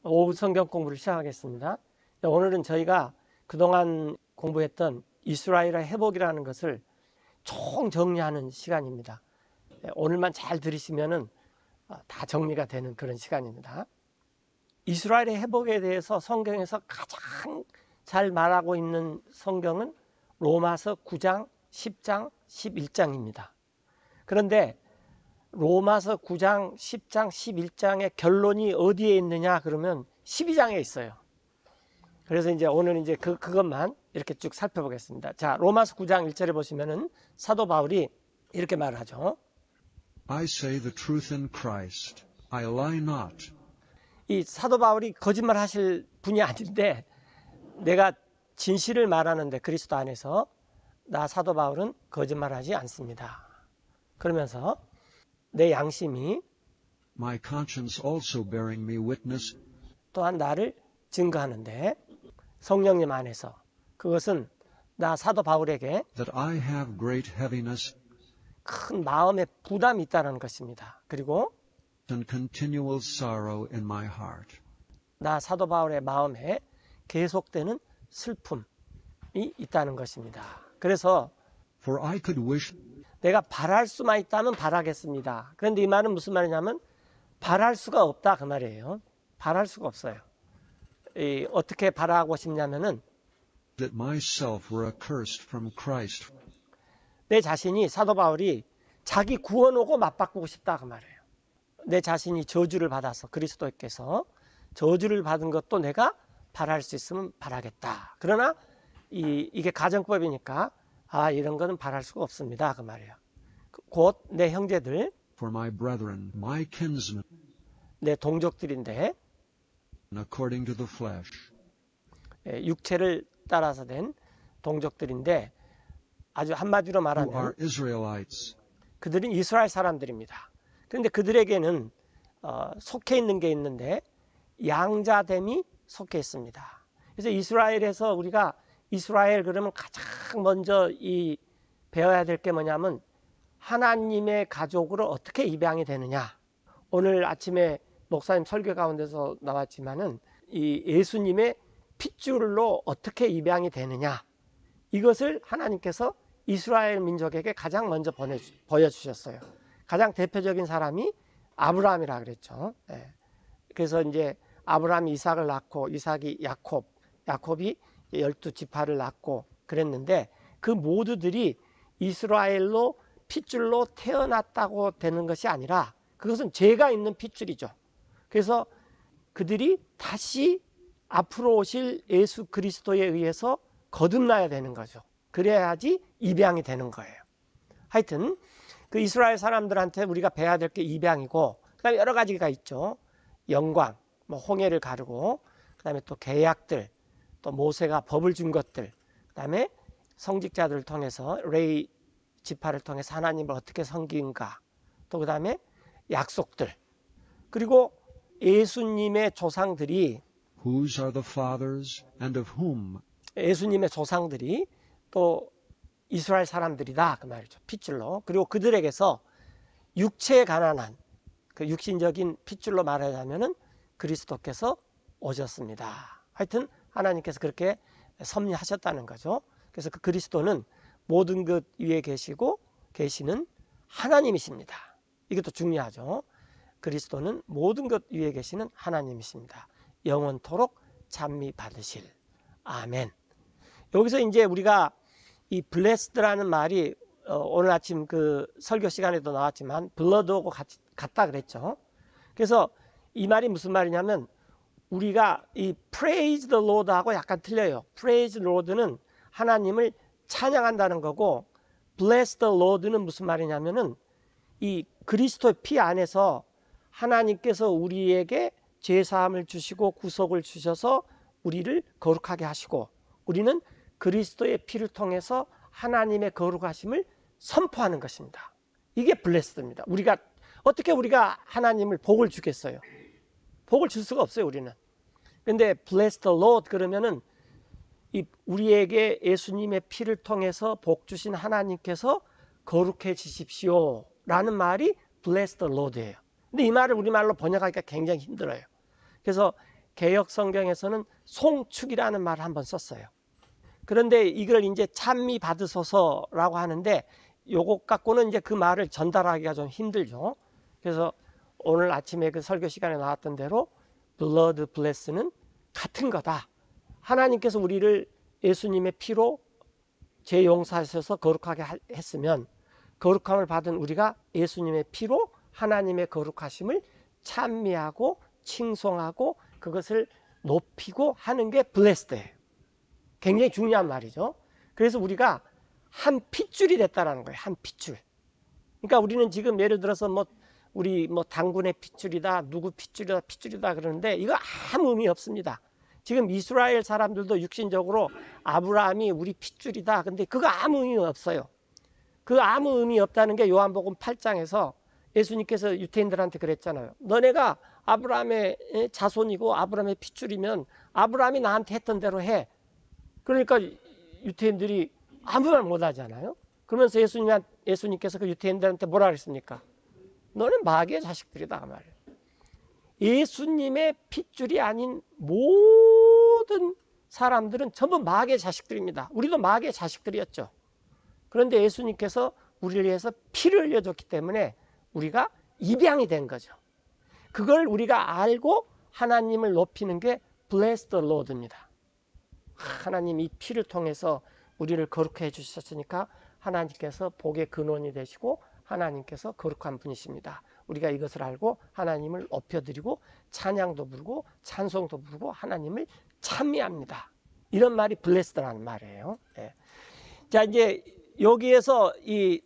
오후 성경 공부를 시작하겠습니다. 오늘은 저희가 그동안 공부했던 이스라엘의 회복이라는 것을 총 정리하는 시간입니다. 오늘만 잘 들으시면은 다 정리가 되는 그런 시간입니다. 이스라엘의 회복에 대해서 성경에서 가장 잘 말하고 있는 성경은 로마서 9장, 10장, 11장입니다. 그런데 로마서 9장, 10장, 11장의 결론이 어디에 있느냐 그러면 12장에 있어요. 그래서 이제 오늘 이제 그것만 이렇게 쭉 살펴보겠습니다. 자, 로마서 9장 1절에 보시면은 사도 바울이 이렇게 말을 하죠. I say the truth in Christ. I lie not. 이 사도 바울이 거짓말 하실 분이 아닌데 내가 진실을 말하는데 그리스도 안에서 나 사도 바울은 거짓말하지 않습니다. 그러면서 내 양심이 My conscience also bearing me witness 또한 나를 증거하는데 성령님 안에서 그것은 나 사도 바울에게 that I have great heaviness 큰 마음의 부담이 있다는 것입니다. 그리고 and continual sorrow in my heart. 나 사도 바울의 마음에 계속되는 슬픔이 있다는 것입니다. 그래서 For I could wish 내가 바랄 수만 있다면 바라겠습니다. 그런데 이 말은 무슨 말이냐면 바랄 수가 없다 그 말이에요. 바랄 수가 없어요. 어떻게 바라고 싶냐면은 that myself were accursed from Christ. 내 자신이 사도 바울이 자기 구원하고 맞바꾸고 싶다 그 말이에요. 내 자신이 저주를 받아서 그리스도께서 저주를 받은 것도 내가 바랄 수 있으면 바라겠다. 그러나 이게 가정법이니까 이런 거는 바랄 수가 없습니다 그 말이에요. 곧 내 형제들, For my brethren, my kinsmen, 내 동족들인데 according to the flesh, 육체를 따라서 된 동족들인데 아주 한마디로 who are 말하면 Israelites, 그들은 이스라엘 사람들입니다. 그런데 그들에게는 속해 있는 게 있는데 양자됨이 속해 있습니다. 그래서 이스라엘에서 우리가 이스라엘 그러면 가장 먼저 배워야 될 게 뭐냐면 하나님의 가족으로 어떻게 입양이 되느냐. 오늘 아침에 목사님 설교 가운데서 나왔지만은 이 예수님의 핏줄로 어떻게 입양이 되느냐. 이것을 하나님께서 이스라엘 민족에게 가장 먼저 보여주셨어요. 가장 대표적인 사람이 아브라함이라 그랬죠. 그래서 이제 아브라함이 이삭을 낳고 이삭이 야곱이 12지파를 낳고 그랬는데 그 모두들이 이스라엘로 핏줄로 태어났다고 되는 것이 아니라 그것은 죄가 있는 핏줄이죠. 그래서 그들이 다시 앞으로 오실 예수 그리스도에 의해서 거듭나야 되는 거죠. 그래야지 입양이 되는 거예요. 하여튼 그 이스라엘 사람들한테 우리가 배워야 될 게 입양이고 그다음에 여러 가지가 있죠. 영광, 홍해를 가르고 그다음에 또 계약들, 또 모세가 법을 준 것들, 그다음에 성직자들을 통해서 레위 지파를 통해서 하나님을 어떻게 섬긴가, 또 그다음에 약속들, 그리고 예수님의 조상들이 whose are the fathers and of whom 예수님의 조상들이 또 이스라엘 사람들이다 그 말이죠. 핏줄로. 그리고 그들에게서 육체에 가난한 그 육신적인 핏줄로 말하자면은 그리스도께서 오셨습니다. 하여튼 하나님께서 그렇게 섭리하셨다는 거죠. 그래서 그 그리스도는 모든 것 위에 계시는 하나님이십니다. 이것도 중요하죠. 그리스도는 모든 것 위에 계시는 하나님이십니다. 영원토록 찬미 받으실. 아멘. 여기서 이제 우리가 이 blessed라는 말이 오늘 아침 그 설교 시간에도 나왔지만 blood하고 같다 그랬죠. 그래서 이 말이 무슨 말이냐면 우리가 이 praise the Lord하고 약간 틀려요. praise the Lord는 하나님을 찬양한다는 거고 bless the Lord는 무슨 말이냐면은 이 그리스도의 피 안에서 하나님께서 우리에게 죄사함을 주시고 구속을 주셔서 우리를 거룩하게 하시고 우리는 그리스도의 피를 통해서 하나님의 거룩하심을 선포하는 것입니다. 이게 블레스드입니다. 어떻게 우리가 하나님을 복을 주겠어요? 복을 줄 수가 없어요, 우리는. 그런데 bless the Lord 그러면은 우리에게 예수님의 피를 통해서 복 주신 하나님께서 거룩해지십시오 라는 말이 bless the Lord예요. 근데 이 말을 우리말로 번역하기가 굉장히 힘들어요. 그래서 개역 성경에서는 송축이라는 말을 한번 썼어요. 그런데 이걸 이제 찬미 받으소서라고 하는데 요것 갖고는 이제 그 말을 전달하기가 좀 힘들죠. 그래서 오늘 아침에 그 설교 시간에 나왔던 대로 blood bless는 같은 거다. 하나님께서 우리를 예수님의 피로 죄 용서하셔서 거룩하게 했으면 거룩함을 받은 우리가 예수님의 피로 하나님의 거룩하심을 찬미하고 칭송하고 그것을 높이고 하는 게 blessed예요. 굉장히 중요한 말이죠. 그래서 우리가 한 핏줄이 됐다라는 거예요. 한 핏줄. 그러니까 우리는 지금 예를 들어서 우리 당군의 핏줄이다, 누구 핏줄이다 그러는데 이거 아무 의미 없습니다. 지금 이스라엘 사람들도 육신적으로 아브라함이 우리 핏줄이다. 근데 그거 아무 의미 없어요. 그 아무 의미 없다는 게 요한복음 8장에서 예수님께서 유대인들한테 그랬잖아요. 너네가 아브라함의 자손이고 아브라함의 핏줄이면 아브라함이 나한테 했던 대로 해. 그러니까 유대인들이 아무 말 못 하잖아요. 그러면서 예수님께서 그 유대인들한테 뭐라 그랬습니까? 너는 마귀의 자식들이다 그 말이에요. 예수님의 핏줄이 아닌 모든 사람들은 전부 마귀의 자식들입니다. 우리도 마귀의 자식들이었죠. 그런데 예수님께서 우리를 위해서 피를 흘려줬기 때문에 우리가 입양이 된 거죠. 그걸 우리가 알고 하나님을 높이는 게 Bless the Lord입니다. 하나님 이 피를 통해서 우리를 거룩해 주셨으니까 하나님께서 복의 근원이 되시고 하나님께서 거룩한 분이십니다. 우리가 이것을 알고 하나님을 높여드리고 찬양도 부르고 찬송도 부르고 하나님을 찬미합니다. 이런 말이 블레스드라는 말이에요. 네. 자, 이제 여기에서 이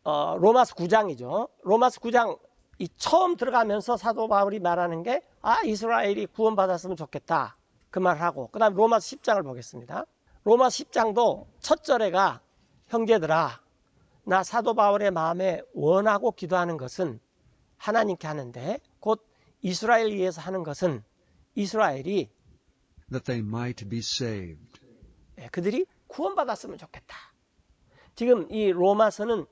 로마서 9장이죠. 로마서 9장 이 처음 들어가면서 사도 바울이 말하는 게 이스라엘이 구원받았으면 좋겠다. 그 말하고 그 다음에 로마서 10장을 보겠습니다. 로마서 10장도 첫 절에가 형제들아 나 사도 바울의 마음에 원하고 기도하는 것은 하나님께 하는데 곧 이스라엘 위해서 하는 것은 이스라엘이 that they might be saved. 그들이 구원받았으면 좋겠다. 지금 이 로마서는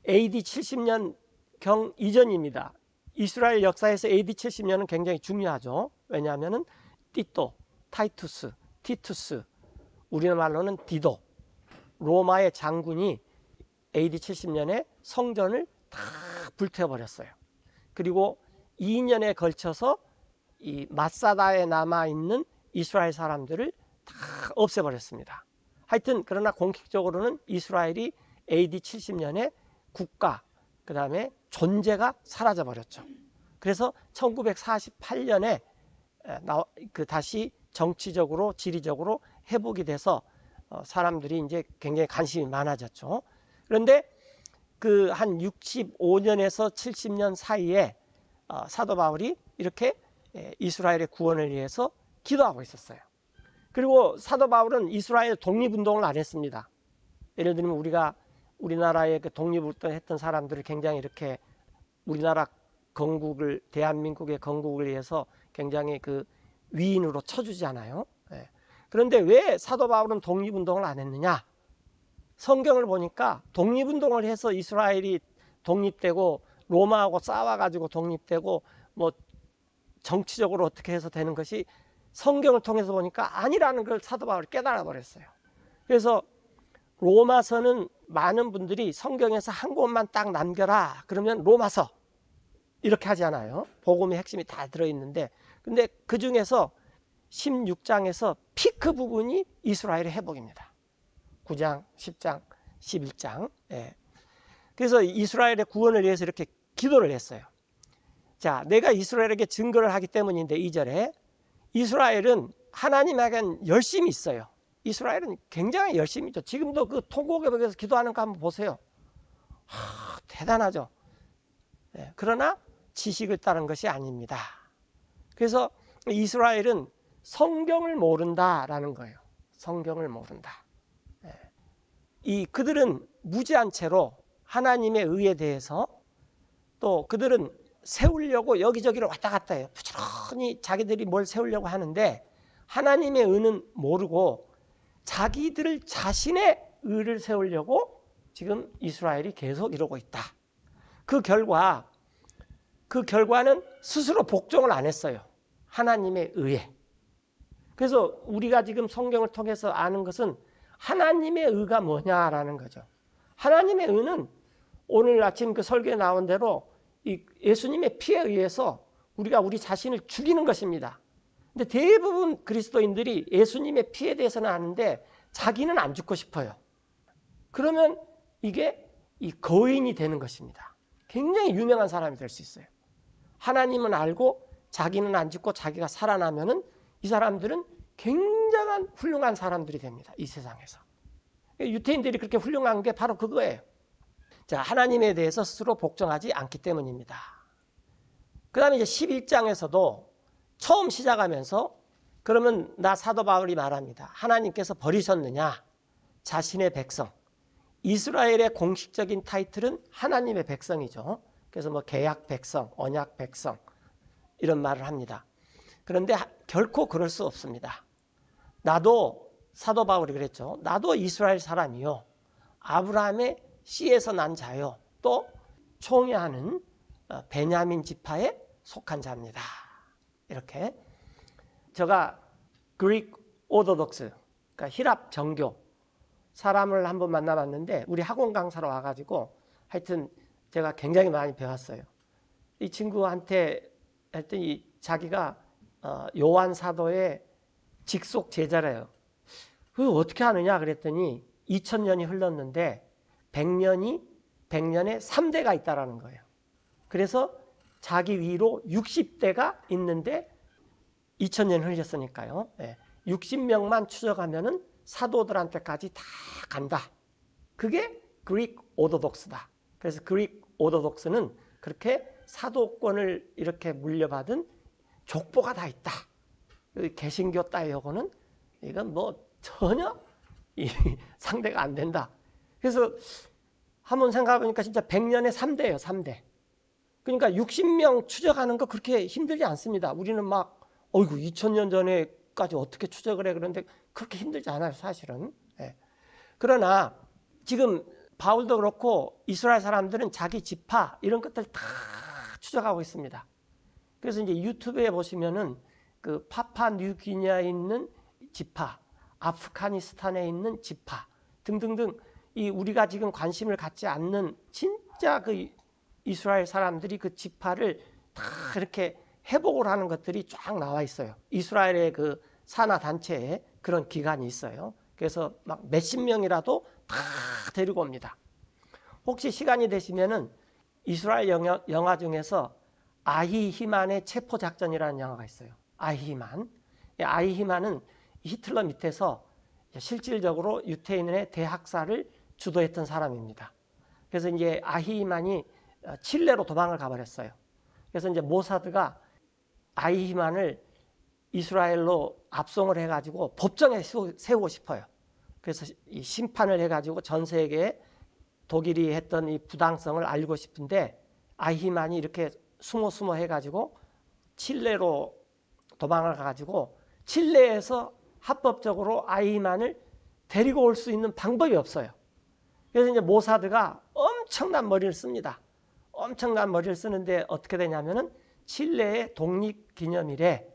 AD 70년 경 이전입니다. 이스라엘 역사에서 AD 70년은 굉장히 중요하죠. 왜냐하면 띠또, 타이투스, 티투스, 우리말로는 디도, 로마의 장군이 AD 70년에 성전을 다 불태워버렸어요. 그리고 2년에 걸쳐서 이 마사다에 남아있는 이스라엘 사람들을 다 없애버렸습니다. 하여튼 그러나 공식적으로는 이스라엘이 AD 70년에 국가, 그 다음에 존재가 사라져버렸죠. 그래서 1948년에 다시 정치적으로, 지리적으로 회복이 돼서 사람들이 이제 굉장히 관심이 많아졌죠. 그런데 그 한 65년에서 70년 사이에 사도 바울이 이렇게 이스라엘의 구원을 위해서 기도하고 있었어요. 그리고 사도 바울은 이스라엘 독립운동을 안 했습니다. 예를 들면 우리나라의 그 독립운동을 했던 사람들을 굉장히 이렇게 우리나라 건국을, 대한민국의 건국을 위해서 굉장히 그 위인으로 쳐주잖아요. 그런데 왜 사도 바울은 독립운동을 안 했느냐? 성경을 보니까 독립운동을 해서 이스라엘이 독립되고 로마하고 싸워가지고 독립되고 뭐 정치적으로 어떻게 해서 되는 것이 성경을 통해서 보니까 아니라는 걸 사도 바울이 깨달아 버렸어요. 그래서 로마서는 많은 분들이 성경에서 한 곳만 딱 남겨라 그러면 로마서 이렇게 하잖아요. 복음의 핵심이 다 들어있는데 근데 그 중에서 16장에서 피크 부분이 이스라엘의 회복입니다. 9장, 10장, 11장. 그래서 이스라엘의 구원을 위해서 이렇게 기도를 했어요. 자, 내가 이스라엘에게 증거를 하기 때문인데 2절에 이스라엘은 하나님에겐 열심히 있어요. 이스라엘은 굉장히 열심히 있죠. 지금도 그 통곡에서 기도하는 거 한번 보세요. 대단하죠. 그러나 지식을 따른 것이 아닙니다. 그래서 이스라엘은 성경을 모른다라는 거예요. 성경을 모른다. 그들은 무지한 채로 하나님의 의에 대해서 또 그들은 세우려고 여기저기를 왔다 갔다 해요. 부지런히 자기들이 뭘 세우려고 하는데 하나님의 의는 모르고 자기들 자신의 의를 세우려고 지금 이스라엘이 계속 이러고 있다. 그 결과는 스스로 복종을 안 했어요. 하나님의 의에. 그래서 우리가 지금 성경을 통해서 아는 것은 하나님의 의가 뭐냐라는 거죠. 하나님의 의는 오늘 아침 그 설교에 나온 대로 이 예수님의 피에 의해서 우리가 우리 자신을 죽이는 것입니다. 근데 대부분 그리스도인들이 예수님의 피에 대해서는 아는데 자기는 안 죽고 싶어요. 그러면 이게 이 거인이 되는 것입니다. 굉장히 유명한 사람이 될 수 있어요. 하나님은 알고 자기는 안 죽고 자기가 살아나면은 이 사람들은 굉장한 훌륭한 사람들이 됩니다. 이 세상에서. 유태인들이 그렇게 훌륭한 게 바로 그거예요. 자, 하나님에 대해서 스스로 복종하지 않기 때문입니다. 그 다음에 이제 11장에서도 처음 시작하면서 그러면 나 사도 바울이 말합니다. 하나님께서 버리셨느냐? 자신의 백성. 이스라엘의 공식적인 타이틀은 하나님의 백성이죠. 그래서 뭐 계약 백성, 언약 백성 이런 말을 합니다. 그런데 결코 그럴 수 없습니다. 나도 사도 바울이 그랬죠. 나도 이스라엘 사람이요. 아브라함의 씨에서 난 자요. 또 총회하는 베냐민 지파에 속한 자입니다. 이렇게 제가 그릭 오더독스, 그러니까 히랍 정교 사람을 한번 만나봤는데 우리 학원 강사로 와가지고 하여튼 제가 굉장히 많이 배웠어요. 이 친구한테 했더니 자기가 요한 사도의 직속 제자래요. 그거 어떻게 하느냐 그랬더니 2000년이 흘렀는데 100년에 3대가 있다라는 거예요. 그래서 자기 위로 60대가 있는데 2000년 흘렸으니까요. 60명만 추적하면은 사도들한테까지 다 간다. 그게 그릭 오더독스다. 그래서 그릭 오더독스는 그렇게 사도권을 이렇게 물려받은 족보가 다 있다. 개신교 따위하고는 이건 뭐 전혀 상대가 안 된다. 그래서 한번 생각해보니까 진짜 100년에 3대예요. 3대. 그러니까 60명 추적하는 거 그렇게 힘들지 않습니다. 우리는 막 어이구 2000년 전에까지 어떻게 추적을 해 그런데 그렇게 힘들지 않아요. 사실은. 그러나 지금 바울도 그렇고 이스라엘 사람들은 자기 지파 이런 것들 다 추적하고 있습니다. 그래서 이제 유튜브에 보시면은 그 파푸아뉴기니아에 있는 지파, 아프가니스탄에 있는 지파 등등등 이 우리가 지금 관심을 갖지 않는 진짜 그 이스라엘 사람들이 그 지파를 다 이렇게 회복을 하는 것들이 쫙 나와 있어요. 이스라엘의 그 산하 단체에 그런 기관이 있어요. 그래서 막 몇십 명이라도 다 데리고 옵니다. 혹시 시간이 되시면은 이스라엘 영화 중에서 아히히만의 체포작전이라는 영화가 있어요. 아히히만. 아히히만은 히틀러 밑에서 실질적으로 유태인의 대학살을 주도했던 사람입니다. 그래서 이제 아히히만이 칠레로 도망을 가버렸어요. 그래서 이제 모사드가 아히히만을 이스라엘로 압송을 해가지고 법정에 세우고 싶어요. 그래서 이 심판을 해가지고 전 세계에 독일이 했던 이 부당성을 알리고 싶은데 아히히만이 이렇게 숨어 해가지고 칠레로 도망을 가가지고 칠레에서 합법적으로 아히히만을 데리고 올 수 있는 방법이 없어요. 그래서 이제 모사드가 엄청난 머리를 씁니다. 엄청난 머리를 쓰는데 어떻게 되냐면은 칠레의 독립기념일에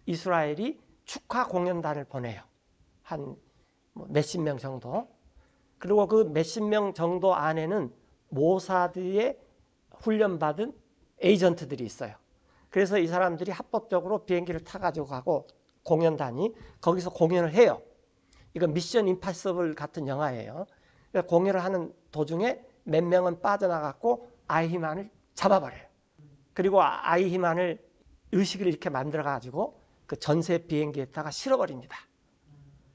이스라엘이 축하 공연단을 보내요. 한 몇십 명 정도. 그리고 그 몇십 명 정도 안에는 모사드의 훈련받은 에이전트들이 있어요. 그래서 이 사람들이 합법적으로 비행기를 타가지고 가고 공연단이 거기서 공연을 해요. 이건 미션 임파서블 같은 영화예요. 그러니까 공연을 하는 도중에 몇 명은 빠져나갔고 아히히만을 잡아버려요. 그리고 아히히만을 의식을 이렇게 만들어가지고 그 전세 비행기에다가 실어버립니다.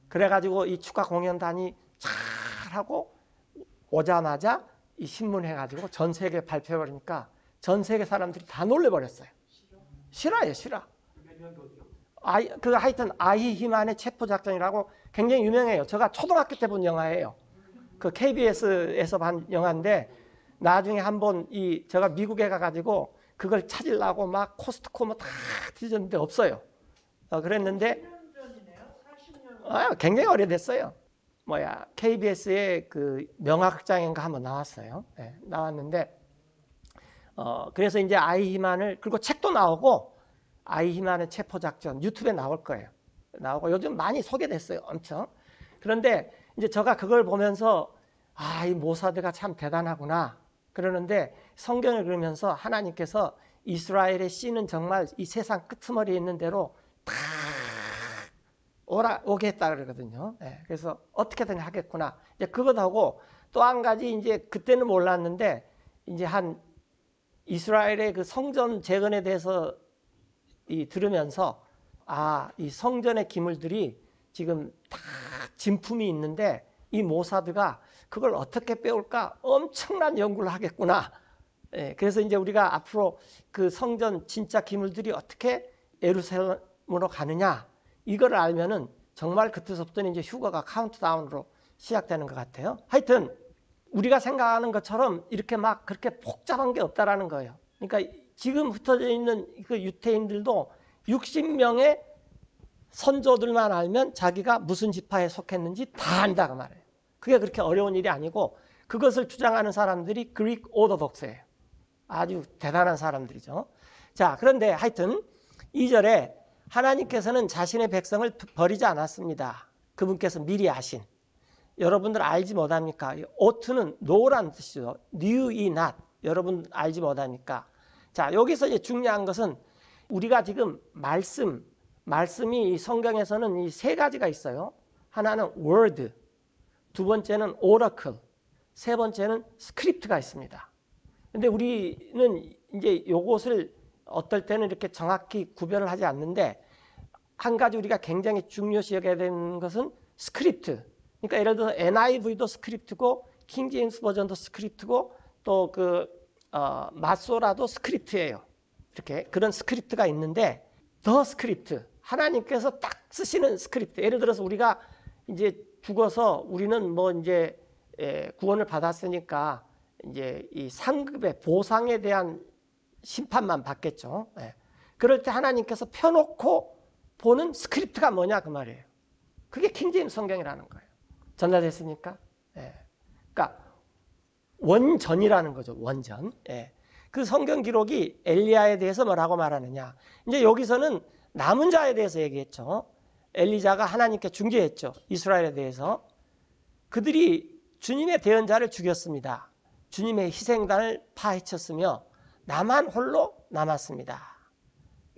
그래가지고 이 축하 공연단이 잘하고 오자마자 이 신문해가지고 전 세계에 발표해버리니까 전 세계 사람들이 다 놀래버렸어요. 실화예요, 실화. 그 하여튼 아히히만의 체포작전이라고 굉장히 유명해요. 제가 초등학교 때 본 영화예요. 그 KBS에서 본 영화인데 나중에 한번 제가 미국에 가가지고 그걸 찾으려고 막 코스트코 뭐 다 뒤졌는데 없어요. 그랬는데 굉장히 오래됐어요. KBS의 그 명화극장인가 한번 나왔어요. 네, 나왔는데 그래서 이제 아히히만을 그리고 책도 나오고 아이 힘하는 체포작전 유튜브에 나올 거예요. 나오고 요즘 많이 소개됐어요. 엄청. 그런데 이제 제가 그걸 보면서 이 모사드가 참 대단하구나. 그러는데 성경을 그러면서 하나님께서 이스라엘의 씨는 정말 이 세상 끄트머리에 있는 대로 다 오게 했다 그러거든요. 그래서 어떻게든 하겠구나. 이제 그것 하고 또 한 가지 이제 그때는 몰랐는데 이제 한 이스라엘의 그 성전 재건에 대해서 들으면서 이 성전의 기물들이 지금 다 진품이 있는데 이 모사드가 그걸 어떻게 빼올까 엄청난 연구를 하겠구나. 그래서 이제 우리가 앞으로 그 성전 진짜 기물들이 어떻게 예루살렘으로 가느냐 이걸 알면은 정말 그때서부터는 이제 휴가가 카운트다운으로 시작되는 것 같아요. 하여튼 우리가 생각하는 것처럼 이렇게 막 그렇게 복잡한 게 없다라는 거예요. 그러니까 지금 흩어져 있는 그 유태인들도 60명의 선조들만 알면 자기가 무슨 지파에 속했는지 다 안다 그 말이에요. 그게 그렇게 어려운 일이 아니고 그것을 주장하는 사람들이 그릭 오더독스예요. 아주 대단한 사람들이죠. 자, 그런데 하여튼 2절에 하나님께서는 자신의 백성을 버리지 않았습니다. 그분께서 미리 아신. 여러분들 알지 못합니까? 오트는 no란 뜻이죠. knew ye not. 여러분 알지 못합니까? 자, 여기서 이제 중요한 것은 우리가 지금 말씀이 성경에서는 이 세 가지가 있어요. 하나는 word, 두 번째는 oracle, 세 번째는 script가 있습니다. 근데 우리는 이제 요것을 어떨 때는 이렇게 정확히 구별을 하지 않는데 한 가지 우리가 굉장히 중요시 여겨야 되는 것은 스크립트. 그러니까 예를 들어서 NIV도 스크립트고 킹 제임스 버전도 스크립트고 또 마소라도 스크립트예요. 이렇게 그런 스크립트가 있는데 더 스크립트, 하나님께서 딱 쓰시는 스크립트. 예를 들어서 우리가 이제 죽어서 우리는 뭐 이제 구원을 받았으니까 이제 이 상급의 보상에 대한 심판만 받겠죠. 그럴 때 하나님께서 펴놓고 보는 스크립트가 뭐냐 그 말이에요. 그게 킹제임스 성경이라는 거예요. 전달됐습니까? 그러니까 원전이라는 거죠. 원전. 그 성경 기록이 엘리야에 대해서 뭐라고 말하느냐. 이제 여기서는 남은 자에 대해서 얘기했죠. 엘리자가 하나님께 중재했죠. 이스라엘에 대해서. 그들이 주님의 대언자를 죽였습니다. 주님의 희생단을 파헤쳤으며 나만 홀로 남았습니다.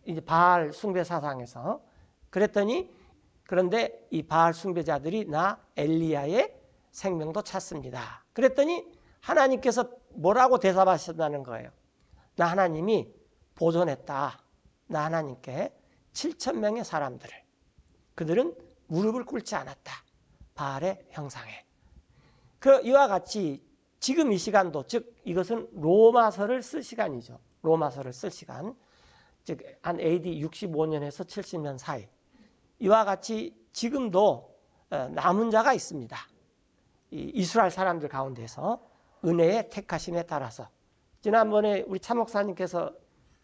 이제 바알 숭배 사상에서. 그런데 이 바알 숭배자들이 나 엘리야의 생명도 찾습니다. 그랬더니 하나님께서 뭐라고 대답하셨다는 거예요. 나 하나님이 보존했다. 나 하나님께 7,000명의 사람들을. 그들은 무릎을 꿇지 않았다. 바알의 형상에. 이와 같이 지금 이 시간도, 즉 이것은 로마서를 쓸 시간이죠. 로마서를 쓸 시간. 즉 한 AD 65년에서 70년 사이. 이와 같이 지금도 남은 자가 있습니다. 이스라엘 사람들 가운데서 은혜의 택하심에 따라서. 지난번에 우리 차 목사님께서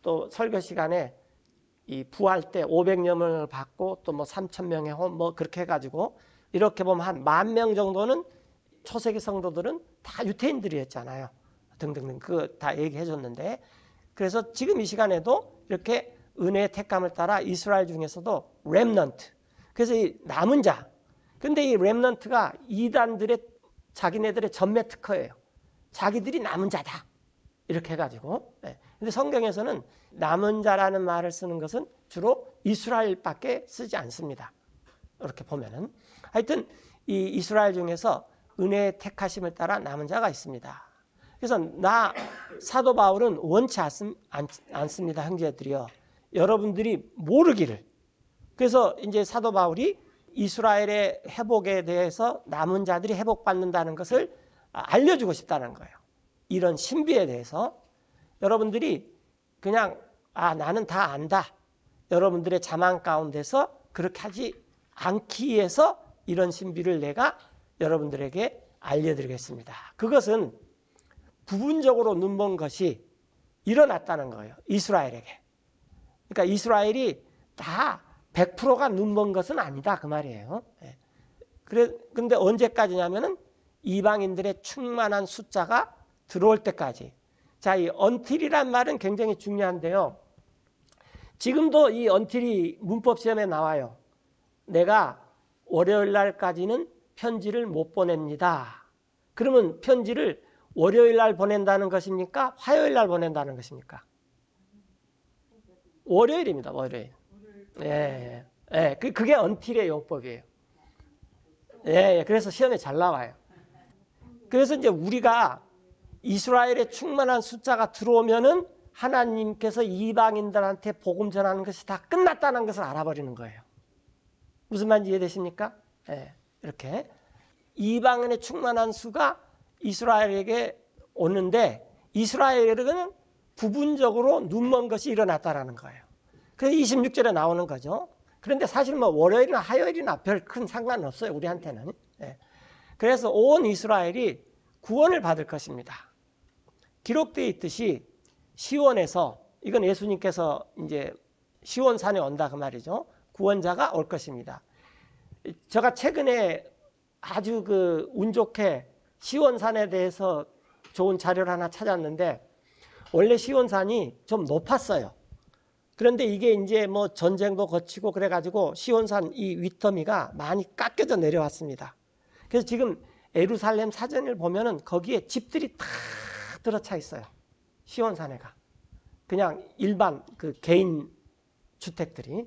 또 설교 시간에 이 부활 때 500여 명을 받고 또 뭐 3,000명의 혼 뭐 그렇게 해가지고 이렇게 보면 한 10,000명 정도는 초세기 성도들은 다 유태인들이었잖아요. 등등등 그거 다 얘기해 줬는데 그래서 지금 이 시간에도 이렇게 은혜의 택감을 따라 이스라엘 중에서도 렘넌트. 그래서 이 남은 자. 근데 이 렘넌트가 이단들의 자기네들의 전매 특허예요. 자기들이 남은 자다. 이렇게 해가지고. 근데 성경에서는 남은 자라는 말을 쓰는 것은 주로 이스라엘밖에 쓰지 않습니다. 이렇게 보면은. 하여튼 이 이스라엘 중에서 은혜의 택하심을 따라 남은 자가 있습니다. 그래서 사도 바울은 원치 않습니다. 형제들이요. 여러분들이 모르기를. 그래서 이제 사도 바울이 이스라엘의 회복에 대해서 남은 자들이 회복받는다는 것을 알려주고 싶다는 거예요. 이런 신비에 대해서 여러분들이 그냥 나는 다 안다. 여러분들의 자만 가운데서 그렇게 하지 않기 위해서 이런 신비를 내가 여러분들에게 알려드리겠습니다. 그것은 부분적으로 눈먼 것이 일어났다는 거예요. 이스라엘에게. 그러니까 이스라엘이 다 100%가 눈먼 것은 아니다. 그 말이에요. 그런데 언제까지냐면은 이방인들의 충만한 숫자가 들어올 때까지. 자, 이 until이란 말은 굉장히 중요한데요. 지금도 이 언틸이 문법 시험에 나와요. 내가 월요일 날까지는 편지를 못 보냅니다. 그러면 편지를 월요일 날 보낸다는 것입니까? 화요일 날 보낸다는 것입니까? 월요일입니다. 월요일. 예, 예. 그게 언틸의 용법이에요. 예, 예. 그래서 시험에 잘 나와요. 그래서 이제 우리가 이스라엘에 충만한 숫자가 들어오면은 하나님께서 이방인들한테 복음 전하는 것이 다 끝났다는 것을 알아버리는 거예요. 무슨 말인지 이해되십니까? 예, 이렇게 이방인의 충만한 수가 이스라엘에게 오는데 이스라엘에게는 부분적으로 눈먼 것이 일어났다라는 거예요. 그래서 26절에 나오는 거죠. 그런데 사실 뭐 월요일이나 화요일이나 별 큰 상관은 없어요. 우리한테는. 예. 그래서 온 이스라엘이 구원을 받을 것입니다. 기록되어 있듯이 시온에서, 이건 예수님께서 이제 시온산에 온다 그 말이죠. 구원자가 올 것입니다. 제가 최근에 아주 운 좋게 시온산에 대해서 좋은 자료를 하나 찾았는데, 원래 시온산이 좀 높았어요. 그런데 이게 이제 뭐 전쟁도 거치고 그래가지고 시온산 이 윗더미가 많이 깎여져 내려왔습니다. 그래서 지금 예루살렘 사진을 보면은 거기에 집들이 다 들어차 있어요. 시온산에가. 그냥 일반 개인 주택들이.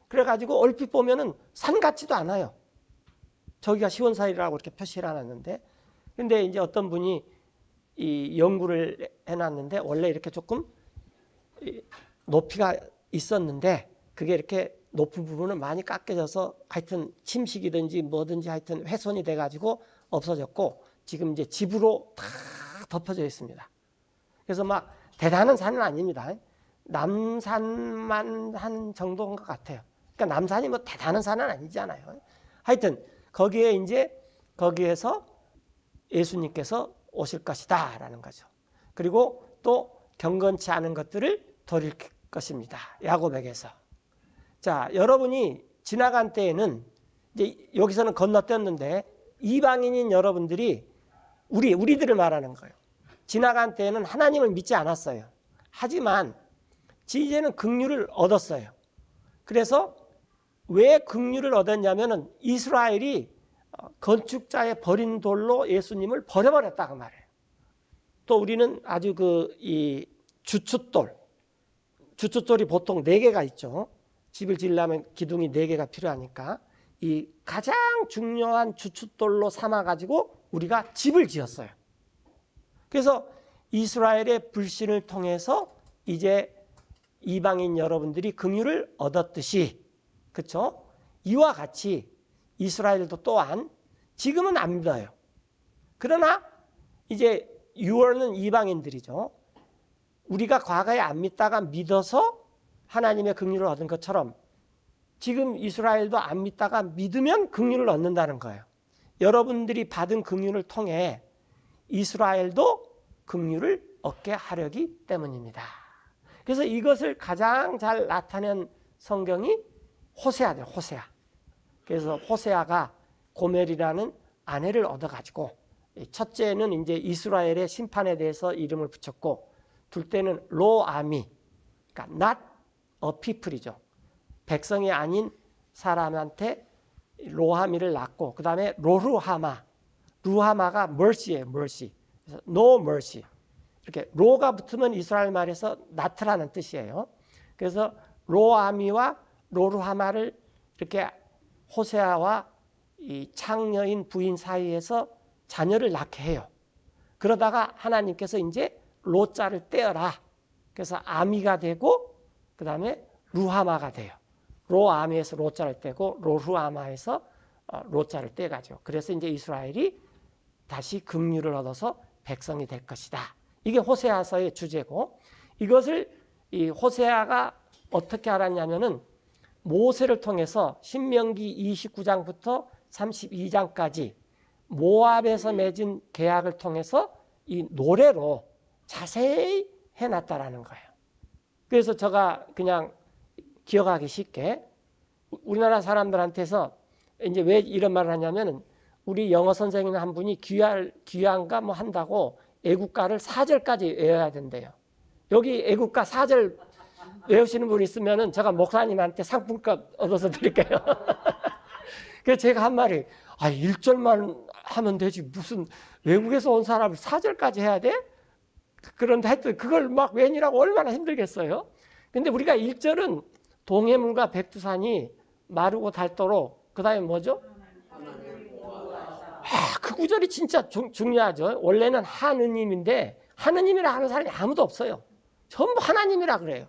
그래가지고 얼핏 보면은 산 같지도 않아요. 저기가 시온산이라고 이렇게 표시를 해놨는데, 근데 이제 어떤 분이 이 연구를 해놨는데 원래 이렇게 조금 높이가 있었는데 그게 이렇게 높은 부분은 많이 깎여져서 하여튼 침식이든지 뭐든지 하여튼 훼손이 돼가지고 없어졌고 지금 이제 집으로 다 덮어져 있습니다. 그래서 막 대단한 산은 아닙니다. 남산만 한 정도인 것 같아요. 그러니까 남산이 뭐 대단한 산은 아니잖아요. 하여튼 거기에서 예수님께서 오실 것이다 라는 거죠. 그리고 또 경건치 않은 것들을 돌릴 것입니다. 야곱에게서. 자, 여러분이 지나간 때에는 이제 여기서는 건너뛰었는데 이방인인 여러분들이 우리들을 말하는 거예요. 지나간 때에는 하나님을 믿지 않았어요. 하지만 이제는 긍휼을 얻었어요. 그래서 왜 긍휼을 얻었냐면은 이스라엘이 건축자의 버린 돌로 예수님을 버려버렸다 그 말이에요. 또 우리는 아주 이 주춧돌이 보통 4개가 있죠. 집을 지으려면 기둥이 4개가 필요하니까 이 가장 중요한 주춧돌로 삼아가지고 우리가 집을 지었어요. 그래서 이스라엘의 불신을 통해서 이제 이방인 여러분들이 긍휼을 얻었듯이, 그렇죠? 이와 같이 이스라엘도 또한 지금은 안 믿어요. 그러나 이제 6월은 이방인들이죠. 우리가 과거에 안 믿다가 믿어서 하나님의 긍휼을 얻은 것처럼 지금 이스라엘도 안 믿다가 믿으면 긍휼을 얻는다는 거예요. 여러분들이 받은 긍휼을 통해 이스라엘도 긍휼을 얻게 하려기 때문입니다. 그래서 이것을 가장 잘 나타낸 성경이 호세아죠. 호세아. 그래서 호세아가 고멜이라는 아내를 얻어가지고 첫째는 이제 이스라엘의 심판에 대해서 이름을 붙였고 둘째는 로아미, 그러니까 not a people이죠. 백성이 아닌 사람한테 로하미를 낳고 그 다음에 로루하마, 루하마가 mercy예요. mercy. 그래서 no mercy. 이렇게 로가 붙으면 이스라엘 말에서 not라는 뜻이에요. 그래서 로아미와 로루하마를 이렇게 호세아와 이 창녀인 부인 사이에서 자녀를 낳게 해요. 그러다가 하나님께서 이제 로자를 떼어라. 그래서 아미가 되고 그 다음에 루하마가 돼요. 로아미에서 로자를 떼고 로루하마에서 로자를 떼가죠. 그래서 이제 이스라엘이 다시 긍휼을 얻어서 백성이 될 것이다. 이게 호세아서의 주제고, 이것을 이 호세아가 어떻게 알았냐면은 모세를 통해서 신명기 29장부터 32장까지 모압에서 맺은 계약을 통해서 이 노래로 자세히 해놨다라는 거예요. 그래서 제가 그냥 기억하기 쉽게 우리나라 사람들한테서 이제 왜 이런 말을 하냐면은 우리 영어 선생님 한 분이 귀환가 뭐 한다고 애국가를 4절까지 외워야 된대요. 여기 애국가 4절 외우시는 분 있으면은 제가 목사님한테 상품권 얻어서 드릴게요. 그래서 제가 한 말이, 1절만 하면 되지. 무슨 외국에서 온 사람을 4절까지 해야 돼? 그런데 하여튼 그걸 막 웬이라고 얼마나 힘들겠어요. 근데 우리가 1절은 동해물과 백두산이 마르고 닳도록, 그 다음에 뭐죠? 그 구절이 진짜 중요하죠. 원래는 하느님인데 하느님이라 하는 사람이 아무도 없어요. 전부 하나님이라 그래요.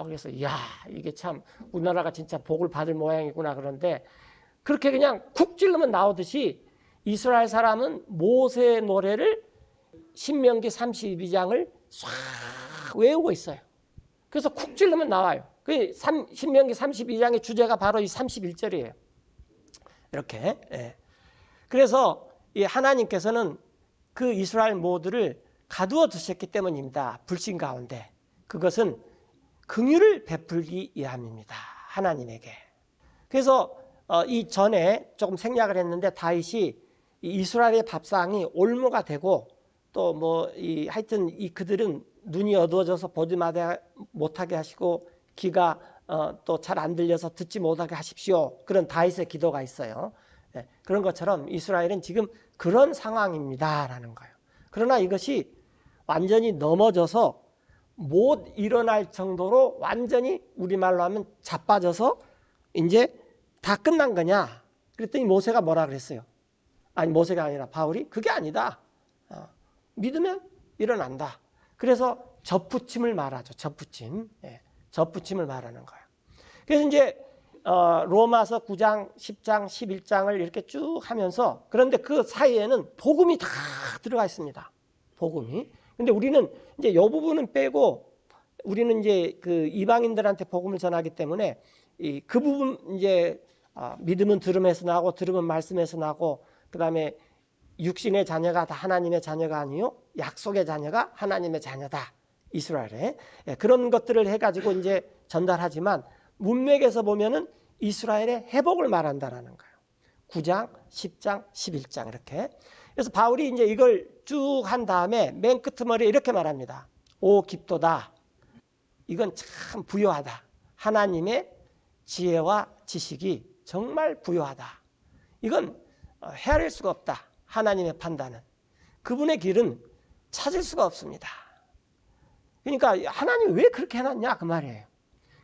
그래서 이게 참 우리나라가 진짜 복을 받을 모양이구나. 그런데 그렇게 그냥 쿡 찔르면 나오듯이 이스라엘 사람은 모세의 노래를 신명기 32장을 싹 외우고 있어요. 그래서 쿡 찔르면 나와요. 신명기 32장의 주제가 바로 이 31절이에요. 이렇게. 그래서 이 하나님께서는 그 이스라엘 모두를 가두어 두셨기 때문입니다. 불신 가운데. 그것은 긍휼을 베풀기 위함입니다. 하나님에게. 그래서 이 전에 조금 생략을 했는데 다윗이 이스라엘의 밥상이 올무가 되고 또 하여튼 그들은 눈이 어두워져서 보지 못하게 하시고 귀가 또 잘 안 들려서 듣지 못하게 하십시오. 그런 다윗의 기도가 있어요. 그런 것처럼 이스라엘은 지금 그런 상황입니다라는 거예요. 그러나 이것이 완전히 넘어져서 못 일어날 정도로 완전히 우리말로 하면 자빠져서 이제 다 끝난 거냐? 그랬더니 모세가 뭐라 그랬어요? 아니, 모세가 아니라 바울이 그게 아니다. 믿으면 일어난다. 그래서 접붙임을 말하죠. 접붙임. 접붙임을 말하는 거예요. 그래서 이제 로마서 9장, 10장, 11장을 이렇게 쭉 하면서, 그런데 그 사이에는 복음이 다 들어가 있습니다. 복음이. 근데 우리는 이제 이 부분은 빼고 우리는 이제 그 이방인들한테 복음을 전하기 때문에 그 부분 이제 믿음은 들음에서 나고 들음은 말씀에서 나고 그다음에 육신의 자녀가 다 하나님의 자녀가 아니요 약속의 자녀가 하나님의 자녀다. 이스라엘에. 그런 것들을 해가지고 이제 전달하지만 문맥에서 보면은 이스라엘의 회복을 말한다라는 거예요. 9장, 10장, 11장 이렇게. 그래서 바울이 이제 이걸 쭉 한 다음에 맨 끝머리에 이렇게 말합니다. 오 깊도다. 이건 참 부요하다. 하나님의 지혜와 지식이 정말 부요하다. 이건 헤아릴 수가 없다. 하나님의 판단은. 그분의 길은 찾을 수가 없습니다. 그러니까 하나님이 왜 그렇게 해놨냐 그 말이에요.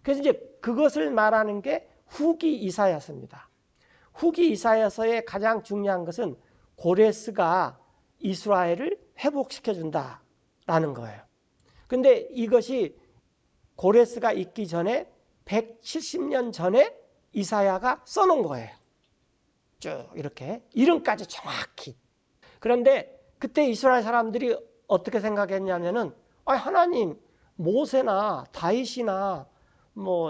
그래서 이제 그것을 말하는 게 후기 이사야서입니다. 후기 이사야서의 가장 중요한 것은 고레스가 이스라엘을 회복시켜준다라는 거예요. 근데 이것이 고레스가 있기 전에 170년 전에 이사야가 써놓은 거예요. 쭉 이렇게 이름까지 정확히. 그런데 그때 이스라엘 사람들이 어떻게 생각했냐면은 하나님 모세나 다윗이나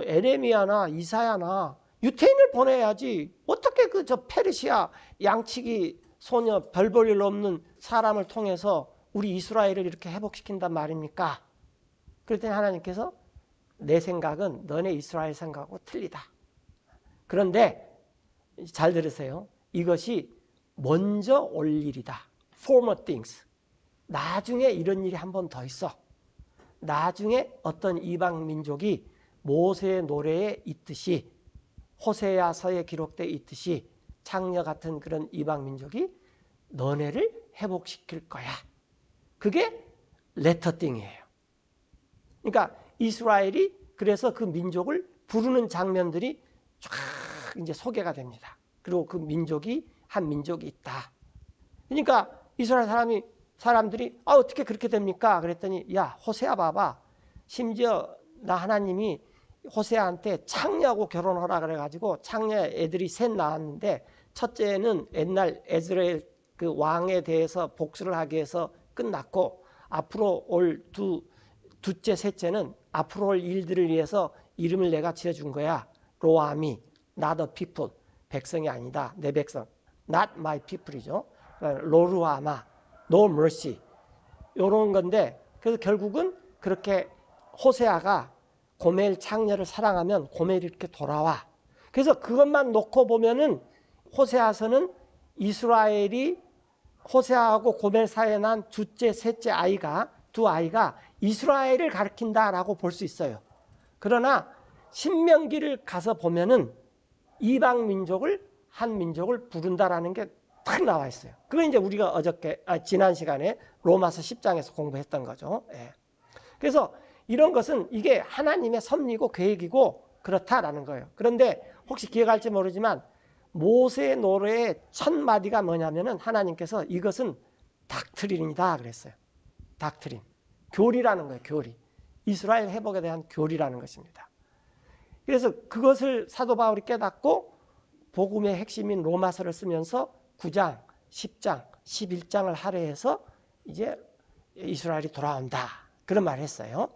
에레미야나 이사야나 유태인을 보내야지 어떻게 저 페르시아 양치기 소녀 별 볼 일 없는 사람을 통해서 우리 이스라엘을 이렇게 회복시킨단 말입니까? 그랬더니 하나님께서 내 생각은 너네 이스라엘 생각하고 틀리다. 그런데 잘 들으세요. 이것이 먼저 올 일이다. Former things. 나중에 이런 일이 한 번 더 있어. 나중에 어떤 이방 민족이 모세의 노래에 있듯이 호세아서에 기록되어 있듯이 창녀 같은 그런 이방 민족이 너네를 회복시킬 거야. 그게 latter thing이에요. 그러니까 이스라엘이 그래서 그 민족을 부르는 장면들이 쫙 이제 소개가 됩니다. 그리고 그 민족이 한 민족이 있다. 그러니까 이스라엘 사람들이 어떻게 그렇게 됩니까? 그랬더니 호세아 봐봐. 심지어 나 하나님이 호세아한테 창녀하고 결혼하라 그래가지고 창녀 애들이 셋 낳았는데 첫째는 옛날 에스라엘 그 왕에 대해서 복수를 하기 위해서 끝났고 앞으로 올 둘째 셋째는 앞으로 올 일들을 위해서 이름을 내가 지어준 거야. 로아미, not a people. 백성이 아니다. 내 백성. not my people이죠. 로루아마, no mercy. 이런 건데 그래서 결국은 그렇게 호세아가 고멜 창녀를 사랑하면 고멜이 이렇게 돌아와. 그래서 그것만 놓고 보면은 호세아서는 이스라엘이 호세아하고 고멜 사이에 난 둘째, 셋째 두 아이가 이스라엘을 가리킨다라고 볼 수 있어요. 그러나 신명기를 가서 보면은 이방 민족을 한 민족을 부른다라는 게 딱 나와 있어요. 그건 이제 우리가 지난 시간에 로마서 10장에서 공부했던 거죠. 예. 그래서 이런 것은 이게 하나님의 섭리고 계획이고 그렇다라는 거예요. 그런데 혹시 기억할지 모르지만 모세의 노래의 첫 마디가 뭐냐면은 하나님께서 이것은 닥트린이다 그랬어요. 닥트린. 교리라는 거예요. 교리. 이스라엘 회복에 대한 교리라는 것입니다. 그래서 그것을 사도 바울이 깨닫고 복음의 핵심인 로마서를 쓰면서 9장, 10장, 11장을 할애해서 이제 이스라엘이 돌아온다. 그런 말을 했어요.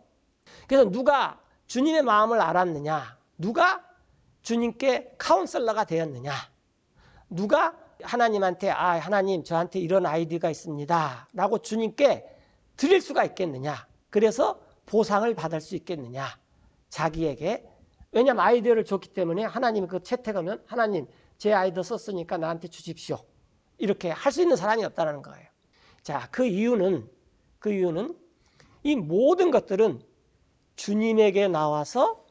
그래서 누가 주님의 마음을 알았느냐? 누가 주님께 카운셀러가 되었느냐? 누가 하나님한테 하나님 저한테 이런 아이디어가 있습니다. 라고 주님께 드릴 수가 있겠느냐? 그래서 보상을 받을 수 있겠느냐? 자기에게. 왜냐하면 아이디어를 줬기 때문에 하나님이 그 채택하면 하나님 제 아이디어 썼으니까 나한테 주십시오. 이렇게 할 수 있는 사람이 없다는 거예요. 자, 그 이유는 이 모든 것들은 주님에게 나와서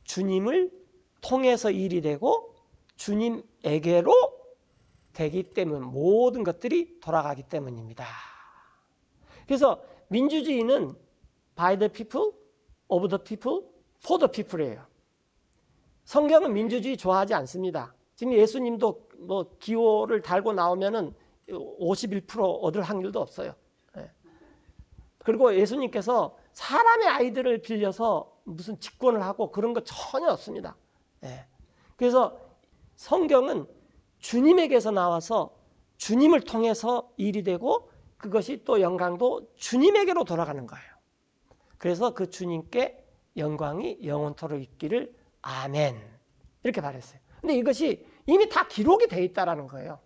주님을 통해서 일이 되고 주님에게로 되기 때문 모든 것들이 돌아가기 때문입니다. 그래서 민주주의는 by the people, of the people, for the people이에요. 성경은 민주주의 좋아하지 않습니다. 지금 예수님도 뭐 기호를 달고 나오면은 51% 얻을 확률도 없어요. 그리고 예수님께서 사람의 아이들을 빌려서 무슨 집권을 하고 그런 거 전혀 없습니다. 그래서 성경은 주님에게서 나와서 주님을 통해서 일이 되고 그것이 또 영광도 주님에게로 돌아가는 거예요. 그래서 그 주님께 영광이 영원토록 있기를 아멘 이렇게 말했어요. 근데 이것이 이미 다 기록이 돼 있다라는 거예요.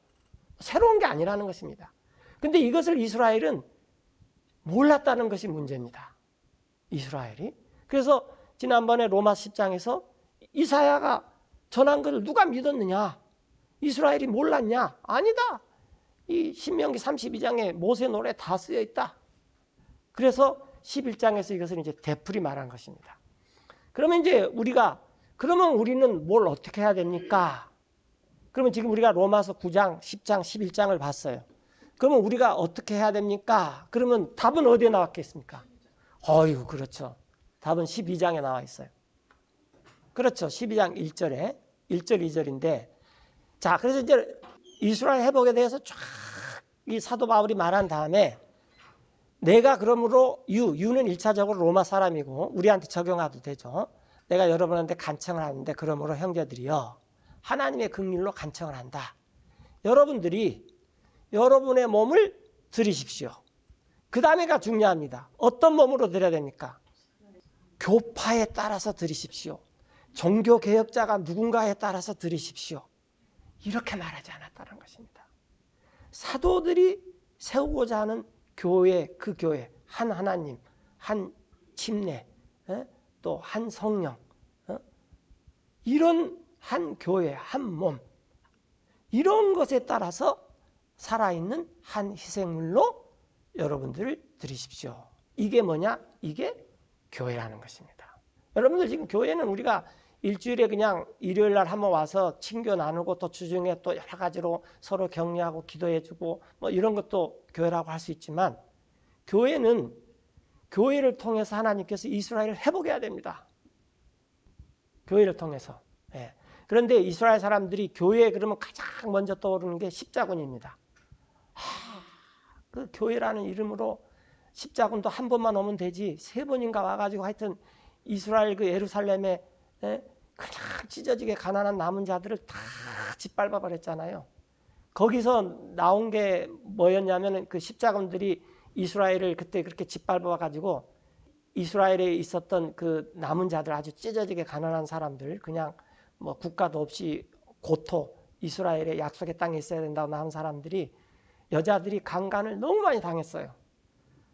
새로운 게 아니라는 것입니다. 근데 이것을 이스라엘은 몰랐다는 것이 문제입니다. 이스라엘이. 그래서 지난번에 로마 10장에서 이사야가 전한 것을 누가 믿었느냐? 이스라엘이 몰랐냐? 아니다. 이 신명기 32장에 모세 노래 다 쓰여 있다. 그래서 11장에서 이것을 이제 되풀이 말한 것입니다. 그러면 이제 그러면 우리는 뭘 어떻게 해야 됩니까? 그러면 지금 우리가 로마서 9장, 10장, 11장을 봤어요. 그러면 우리가 어떻게 해야 됩니까? 그러면 답은 어디에 나왔겠습니까? 그렇죠. 답은 12장에 나와 있어요. 그렇죠. 12장 1절에 1절, 2절인데 자, 그래서 이제 이스라엘 회복에 대해서 쫙 이 사도 바울이 말한 다음에 내가 그러므로 유는 1차적으로 로마 사람이고 우리한테 적용해도 되죠. 내가 여러분한테 간청을 하는데 그러므로 형제들이여 하나님의 긍휼로 간청을 한다. 여러분들이 여러분의 몸을 드리십시오. 그 다음에가 중요합니다. 어떤 몸으로 드려야 됩니까? 교파에 따라서 드리십시오. 종교개혁자가 누군가에 따라서 드리십시오. 이렇게 말하지 않았다는 것입니다. 사도들이 세우고자 하는 교회, 그 교회, 한 하나님, 한 침례, 또 한 성령, 이런 한 교회, 한 몸, 이런 것에 따라서 살아있는 한 희생물로 여러분들을 드리십시오. 이게 뭐냐? 이게 교회라는 것입니다. 여러분들 지금 교회는 우리가 일주일에 그냥 일요일 날 한번 와서 친교 나누고 또 주중에 또 여러 가지로 서로 격려하고 기도해주고 뭐 이런 것도 교회라고 할 수 있지만 교회는 교회를 통해서 하나님께서 이스라엘을 회복해야 됩니다. 교회를 통해서. 그런데 이스라엘 사람들이 교회에 그러면 가장 먼저 떠오르는 게 십자군입니다. 그 교회라는 이름으로 십자군도 한 번만 오면 되지 3번인가 와가지고 하여튼 이스라엘 그 예루살렘에 그냥 찢어지게 가난한 남은 자들을 다 짓밟아 버렸잖아요. 거기서 나온 게 뭐였냐면 그 십자군들이 이스라엘을 그때 그렇게 짓밟아 가지고 이스라엘에 있었던 그 남은 자들 아주 찢어지게 가난한 사람들 그냥 뭐 국가도 없이 고토 이스라엘의 약속의 땅에 있어야 된다고 나온 사람들이 여자들이 강간을 너무 많이 당했어요.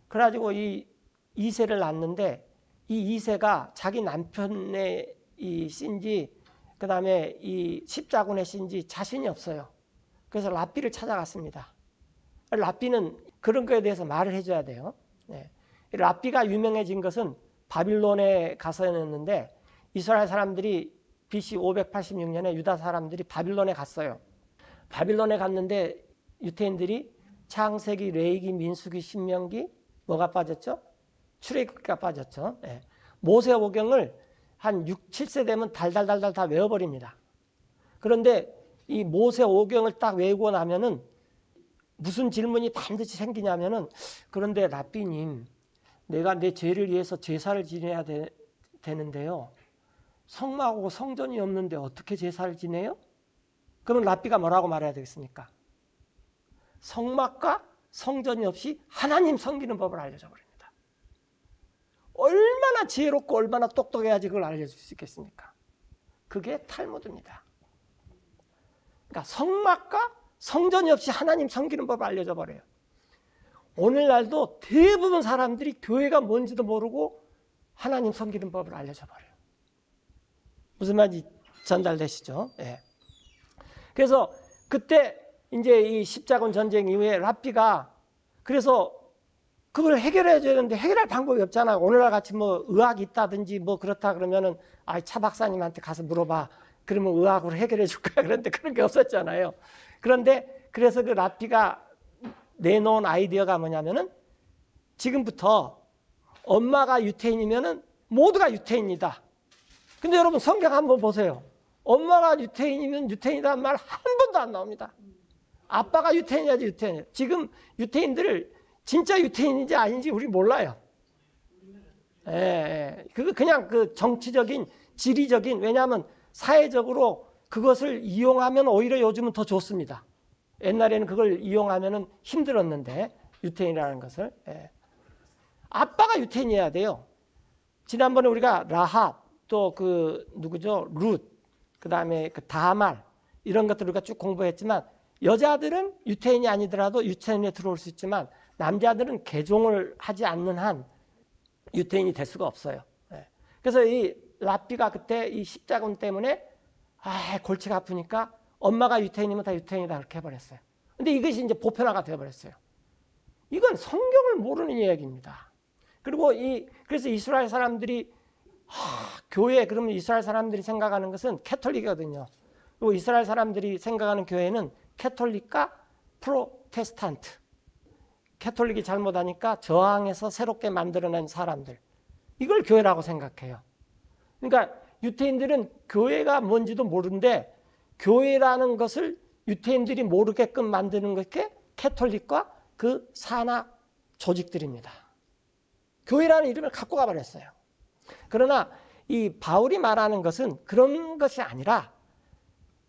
그래가지고 이 이세를 낳는데 이 이세가 자기 남편의 이 신지 그 다음에 이 십자군의 신지 자신이 없어요. 그래서 랍비를 찾아갔습니다. 랍비는 그런 거에 대해서 말을 해줘야 돼요. 랍비가 유명해진 것은 바빌론에 가서였는데 이스라엘 사람들이 BC 586년에 유다 사람들이 바빌론에 갔어요. 바빌론에 갔는데 유태인들이 창세기, 레위기, 민수기, 신명기 뭐가 빠졌죠? 출애굽기가 빠졌죠. 예. 모세오경을 한 6, 7세 되면 달달달달 다 외워버립니다. 그런데 이 모세오경을 딱 외우고 나면은 무슨 질문이 반드시 생기냐면은, 그런데 랍비님, 내가 내 죄를 위해서 제사를 지내야 되는데요. 성막하고 성전이 없는데 어떻게 제사를 지내요? 그러면 랍비가 뭐라고 말해야 되겠습니까? 성막과 성전이 없이 하나님 섬기는 법을 알려줘 버립니다. 얼마나 지혜롭고 얼마나 똑똑해야지 그걸 알려줄 수 있겠습니까? 그게 탈무드입니다. 그러니까 성막과 성전이 없이 하나님 섬기는 법을 알려줘 버려요. 오늘날도 대부분 사람들이 교회가 뭔지도 모르고 하나님 섬기는 법을 알려줘 버려요. 무슨 말인지 전달되시죠? 예. 그래서 그때 이제 이 십자군 전쟁 이후에 랍비가 그래서 그걸 해결해 줘야 되는데 해결할 방법이 없잖아요. 오늘날 같이 뭐 의학이 있다든지 뭐 그렇다 그러면은 차 박사님한테 가서 물어봐. 그러면 의학으로 해결해 줄 거야. 그런데 그런 게 없었잖아요. 그런데 그래서 그 랍비가 내놓은 아이디어가 뭐냐면은 지금부터 엄마가 유태인이면은 모두가 유태인이다. 근데 여러분 성경 한번 보세요. 엄마가 유태인이면 유태인이라는 말 한 번도 안 나옵니다. 아빠가 유태인이야지 유태인이야. 지금 유태인들을 진짜 유태인인지 아닌지 우리 몰라요. 그거 그냥 그 정치적인 지리적인, 왜냐하면 사회적으로 그것을 이용하면 오히려 요즘은 더 좋습니다. 옛날에는 그걸 이용하면 힘들었는데 유태인이라는 것을. 아빠가 유태인이어야 돼요. 지난번에 우리가 라합 또 그 누구죠? 룻, 그 다음에 그 다말 이런 것들 우리가 쭉 공부했지만 여자들은 유태인이 아니더라도 유태인에 들어올 수 있지만 남자들은 개종을 하지 않는 한 유태인이 될 수가 없어요. 그래서 이 랍비가 그때 이 십자군 때문에 골치가 아프니까 엄마가 유태인이면 다 유태인이다 그렇게 해버렸어요. 근데 이것이 이제 보편화가 되어버렸어요. 이건 성경을 모르는 이야기입니다. 그리고 그래서 이스라엘 사람들이 교회, 그러면 이스라엘 사람들이 생각하는 것은 캐톨릭이거든요. 그리고 이스라엘 사람들이 생각하는 교회는 캐톨릭과 프로테스탄트. 캐톨릭이 잘못하니까 저항해서 새롭게 만들어낸 사람들. 이걸 교회라고 생각해요. 그러니까 유태인들은 교회가 뭔지도 모르는데 교회라는 것을 유태인들이 모르게끔 만드는 것이 캐톨릭과 그 산하 조직들입니다. 교회라는 이름을 갖고 가버렸어요. 그러나 이 바울이 말하는 것은 그런 것이 아니라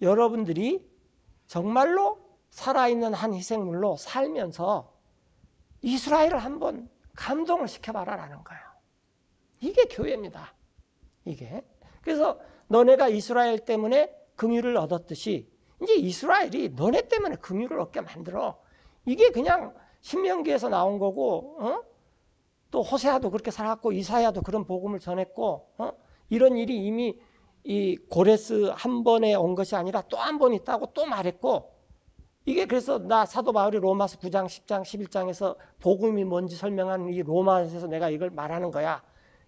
여러분들이 정말로 살아있는 한 희생물로 살면서 이스라엘을 한번 감동을 시켜봐라라는 거예요. 이게 교회입니다. 이게. 그래서 너네가 이스라엘 때문에 긍휼을 얻었듯이 이제 이스라엘이 너네 때문에 긍휼을 얻게 만들어. 이게 그냥 신명기에서 나온 거고, 또 호세아도 그렇게 살았고 이사야도 그런 복음을 전했고, 이런 일이 이미 이 고레스 한 번에 온 것이 아니라 또 한 번 있다고 또 말했고, 이게 그래서 나 사도 바울이 로마서 9장, 10장, 11장에서 복음이 뭔지 설명하는 이 로마서에서 내가 이걸 말하는 거야.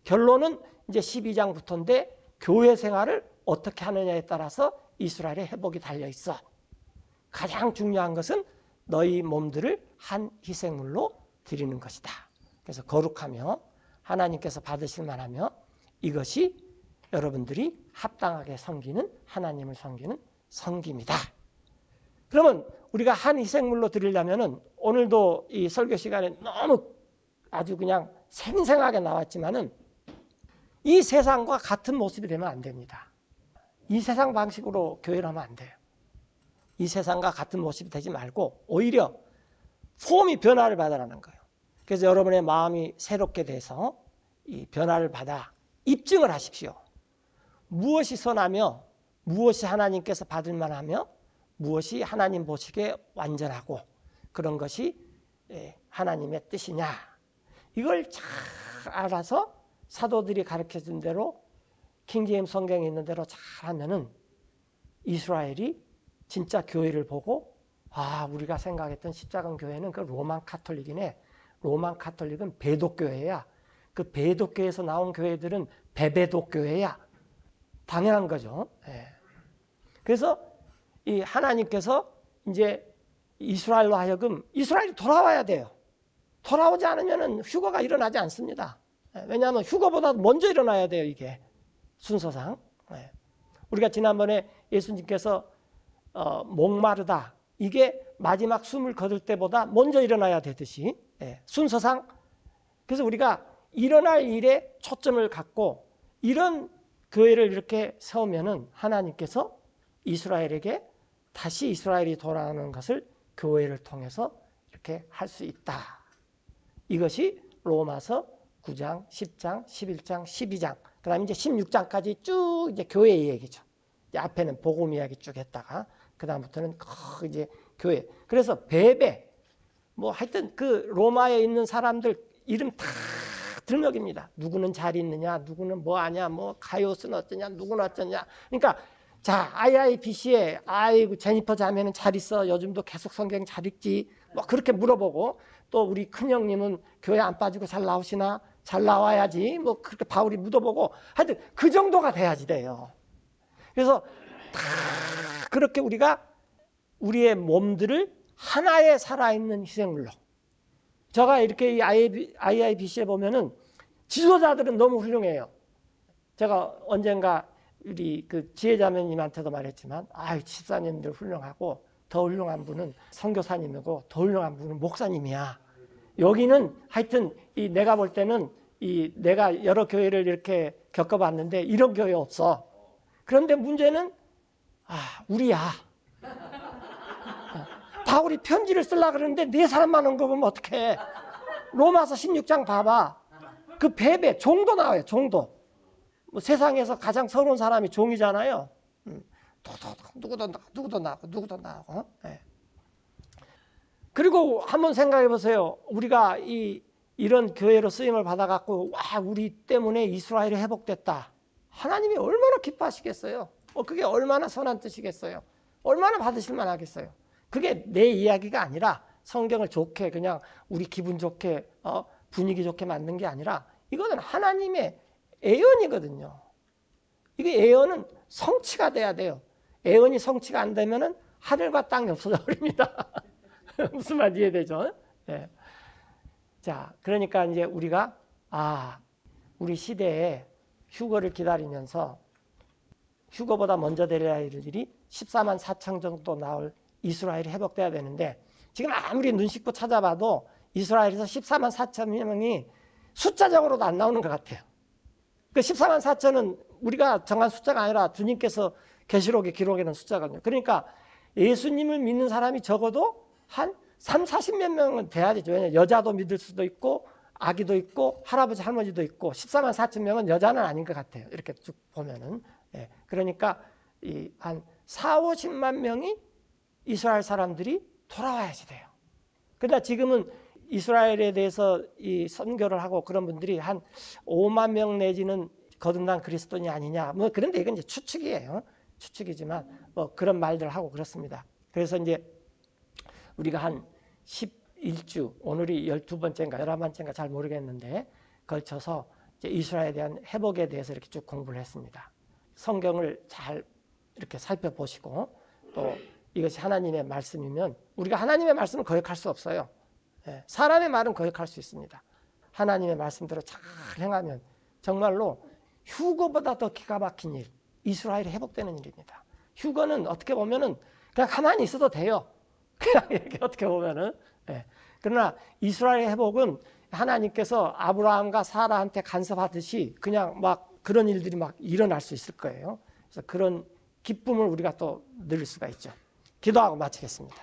결론은 이제 12장부터인데 교회 생활을 어떻게 하느냐에 따라서 이스라엘의 회복이 달려 있어. 가장 중요한 것은 너희 몸들을 한 희생물로 드리는 것이다. 그래서 거룩하며 하나님께서 받으실 만하며 이것이 여러분들이 합당하게 섬기는 하나님을 섬기는 섬김이다. 그러면 우리가 한 희생물로 드리려면은 오늘도 이 설교 시간에 너무 아주 그냥 생생하게 나왔지만은 이 세상과 같은 모습이 되면 안 됩니다. 이 세상 방식으로 교회를 하면 안 돼요. 이 세상과 같은 모습이 되지 말고 오히려 폼이 변화를 받아라는 거예요. 그래서 여러분의 마음이 새롭게 돼서 이 변화를 받아 입증을 하십시오. 무엇이 선하며 무엇이 하나님께서 받을 만하며 무엇이 하나님 보시기에 완전하고 그런 것이 하나님의 뜻이냐. 이걸 잘 알아서 사도들이 가르쳐준 대로 킹제임스 성경에 있는 대로 잘 하면은 이스라엘이 진짜 교회를 보고 우리가 생각했던 십자군 교회는 그 로만 카톨릭이네. 로만 카톨릭은 배독교회야. 그 배독교회에서 나온 교회들은 베베독교회야. 당연한 거죠. 예. 그래서 이 하나님께서 이제 이스라엘로 하여금 이스라엘이 돌아와야 돼요. 돌아오지 않으면 휴거가 일어나지 않습니다. 예. 왜냐하면 휴거보다 먼저 일어나야 돼요. 이게 순서상. 예. 우리가 지난번에 예수님께서 목마르다. 이게 마지막 숨을 거둘 때보다 먼저 일어나야 되듯이 순서상. 그래서 우리가 일어날 일에 초점을 갖고 이런 교회를 이렇게 세우면은 하나님께서 이스라엘에게 다시 이스라엘이 돌아오는 것을 교회를 통해서 이렇게 할 수 있다. 이것이 로마서 9장, 10장, 11장, 12장, 그 다음에 이제 16장까지 쭉 이제 교회 얘기죠. 이제 앞에는 복음 이야기 쭉 했다가, 그 다음부터는 이제 교회. 그래서 베베, 뭐 하여튼 그 로마에 있는 사람들 이름 다 들먹입니다. 누구는 잘 있느냐, 누구는 뭐 하냐, 뭐 가요스는 어떠냐, 누구는 어떠냐. 그러니까 자, IIBC에 아이고 제니퍼 자매는 잘 있어. 요즘도 계속 성경 잘 읽지. 뭐 그렇게 물어보고, 또 우리 큰형님은 교회 안 빠지고 잘 나오시나? 잘 나와야지. 뭐 그렇게 바울이 묻어보고, 하여튼 그 정도가 돼야지 돼요. 그래서 다 그렇게 우리가 우리의 몸들을 하나의 살아있는 희생물로. 제가 이렇게 IIBC에 보면은 지도자들은 너무 훌륭해요. 제가 언젠가 우리 그 지혜자매님한테도 말했지만, 집사님들 훌륭하고 더 훌륭한 분은 선교사님이고 더 훌륭한 분은 목사님이야. 여기는 하여튼 이 내가 볼 때는 이 내가 여러 교회를 이렇게 겪어봤는데 이런 교회 없어. 그런데 문제는 우리야. 바울이 편지를 쓰려고 그러는데 네 사람만 온 거 보면 어떡해. 로마서 16장 봐봐. 그 베베 종도 나와요. 종도. 뭐 세상에서 가장 서러운 사람이 종이잖아요. 누구도 나오고. 네. 그리고 한번 생각해 보세요. 우리가 이런 교회로 쓰임을 받아갖고 우리 때문에 이스라엘이 회복됐다. 하나님이 얼마나 기뻐하시겠어요. 그게 얼마나 선한 뜻이겠어요. 얼마나 받으실만 하겠어요. 그게 내 이야기가 아니라 성경을 좋게 그냥 우리 기분 좋게 분위기 좋게 만든 게 아니라 이거는 하나님의 애언이거든요. 이게 애언은 성취가 돼야 돼요. 애언이 성취가 안 되면은 하늘과 땅이 없어져 버립니다. 무슨 말 이해되죠? 네. 자, 그러니까 이제 우리가 우리 시대에 휴거를 기다리면서 휴거보다 먼저 되려야 할 일이 14만 4천 정도 나올 이스라엘이 회복돼야 되는데, 지금 아무리 눈 씻고 찾아봐도 이스라엘에서 14만 4천 명이 숫자적으로도 안 나오는 것 같아요. 그 14만 4천은 우리가 정한 숫자가 아니라 주님께서 계시록에 기록해놓은 숫자거든요. 그러니까 예수님을 믿는 사람이 적어도 한 3, 40몇 명은 돼야 되죠. 왜냐하면 여자도 믿을 수도 있고 아기도 있고 할아버지 할머니도 있고 14만 4천 명은 여자는 아닌 것 같아요. 이렇게 쭉 보면은. 그러니까 한 4, 50만 명이 이스라엘 사람들이 돌아와야지 돼요. 그러나 지금은 이스라엘에 대해서 이 선교를 하고 그런 분들이 한 5만 명 내지는 거듭난 그리스도인이 아니냐. 뭐 그런데 이건 이제 추측이에요. 추측이지만 뭐 그런 말들 하고 그렇습니다. 그래서 이제 우리가 한 11주, 오늘이 12번째인가 11번째인가 잘 모르겠는데 걸쳐서 이제 이스라엘에 대한 회복에 대해서 이렇게 쭉 공부를 했습니다. 성경을 잘 이렇게 살펴보시고, 또 이것이 하나님의 말씀이면 우리가 하나님의 말씀을 거역할 수 없어요. 사람의 말은 거역할 수 있습니다. 하나님의 말씀대로 잘 행하면 정말로 휴거보다 더 기가 막힌 일, 이스라엘이 회복되는 일입니다. 휴거는 어떻게 보면은 그냥 가만히 있어도 돼요. 그냥 이렇게 어떻게 보면은. 그러나 이스라엘의 회복은 하나님께서 아브라함과 사라한테 간섭하듯이 그냥 막 그런 일들이 막 일어날 수 있을 거예요. 그래서 그런 기쁨을 우리가 또 누릴 수가 있죠. 기도하고 마치겠습니다.